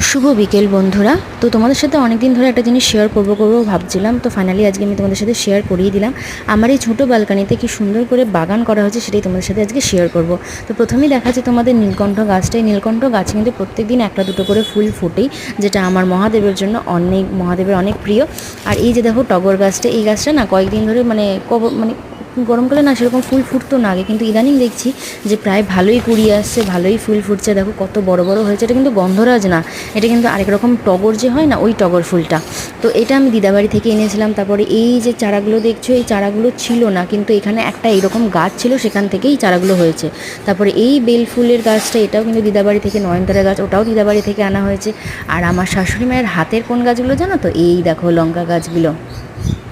শুভ বিকেল বন্ধুরা। তো তোমাদের সাথে অনেক দিন ধরে একটা জিনিস শেয়ার করবো ভাবছিলাম, তো ফাইনালি আজকে আমি তোমাদের সাথে শেয়ার করিয়ে দিলাম। আমার এই ছোটো ব্যালকানিতে কি সুন্দর করে বাগান করা হয়েছে সেটাই তোমাদের সাথে আজকে শেয়ার করব। তো প্রথমেই দেখাচ্ছে তোমাদের নীলকণ্ঠ গাছটাই। নীলকণ্ঠ গাছে কিন্তু প্রত্যেক দিন একটা দুটো করে ফুল ফোটেই, যেটা আমার মহাদেবের জন্য মহাদেবের অনেক প্রিয়। আর এই যে দেখো টগর গাছটা, এই গাছটা না কয়েকদিন ধরে মানে গরমকালে না সেরকম ফুল ফুটতো না আগে, কিন্তু ইদানিং দেখছি যে প্রায় ভালোই কুড়িয়ে আসছে, ভালোই ফুল ফুটছে। দেখো কত বড় বড় হয়েছে। এটা কিন্তু গন্ধরাজ না, এটা কিন্তু আরেক রকম টগর যে হয় না, ওই টগর ফুলটা। তো এটা আমি দিদাবাড়ি থেকে এনেছিলাম। তারপরে এই যে চারাগুলো দেখছো, এই চারাগুলো ছিল না, কিন্তু এখানে একটা এইরকম গাছ ছিল, সেখান থেকেই চারাগুলো হয়েছে। তারপরে এই বেল ফুলের গাছটা, এটাও কিন্তু দিদাবাড়ি থেকে, নয়নতারা গাছ ওটাও দিদাবাড়ি থেকে আনা হয়েছে। আর আমার শাশুড়ি মায়ের হাতের কোন গাছগুলো জানো তো? এই দেখো লঙ্কা গাছগুলো,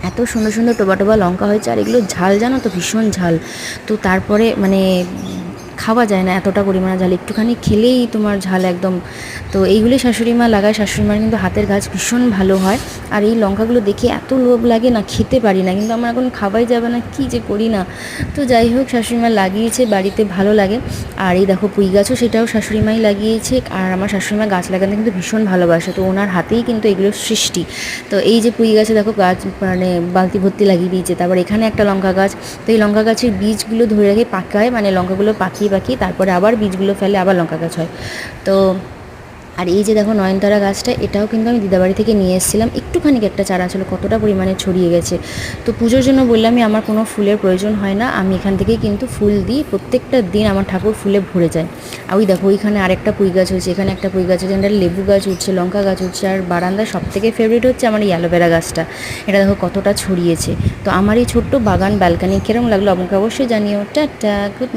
এত সুন্দর সুন্দর টোবা টোবা লঙ্কা হয়েছে। আর এগুলো ঝাল জানো তো, ভীষণ ঝাল। তো তারপরে মানে খাওয়া যায় না এতটা পরিমাণে ঝাল, একটুখানি খেলেই তোমার ঝাল একদম। তো এইগুলি শাশুড়ি মা লাগায়। শাশুড়ি মার কিন্তু হাতের গাছ ভীষণ ভালো হয়। আর এই লঙ্কাগুলো দেখে এত লোভ লাগে না, খেতে পারি না, কিন্তু আমার এখন খাওয়াই যাবে না, কী যে করি না। তো যাই হোক, শাশুড়ি মা লাগিয়েছে বাড়িতে, ভালো লাগে। আর এই দেখো পুঁই গাছও, সেটাও শাশুড়ি মাই লাগিয়েছে। আর আমার শাশুড়ি মা গাছ লাগাতে কিন্তু ভীষণ ভালোবাসে, তো ওনার হাতেই কিন্তু এগুলোর সৃষ্টি। তো এই যে পুঁই গাছে দেখো গাছ মানে বালতি ভর্তি লাগিয়ে দিয়েছে। তারপর এখানে একটা লঙ্কা গাছ। তো এই লঙ্কা গাছের বীজগুলো ধরে রেখে পাকায়, মানে লঙ্কাগুলো পাকিয়ে তারপরে আবার বীজগুলো ফেলে, আবার লঙ্কা গাছ হয়। তো আর এই যে দেখো নয়নতারা গাছটা, এটাও কিন্তু আমি দিদাবাড়ি থেকে নিয়ে এসেছিলাম। একটুখানি একটা চারা ছিল, কতটা পরিমাণে ছড়িয়ে গেছে। তো পুজোর জন্য বললামই, আমার কোনো ফুলের প্রয়োজন হয় না, আমি এখান থেকেই কিন্তু ফুল দিই। প্রত্যেকটা দিন আমার ঠাকুর ফুলে ভরে যায়। আর ওই দেখো ওইখানে আরেকটা পুঁই গাছ হয়েছে, এখানে একটা পুঁই গাছ হয়েছে, একটা লেবু গাছ উঠছে, লঙ্কা গাছ উঠছে। আর বারান্দার সবথেকে ফেভারিট হচ্ছে আমার এই অ্যালোভেরা গাছটা। এটা দেখো কতটা ছড়িয়েছে। তো আমার এই ছোট্ট বাগান ব্যালকানি কেরম লাগলো আমাকে অবশ্যই জানিও। Tata, good.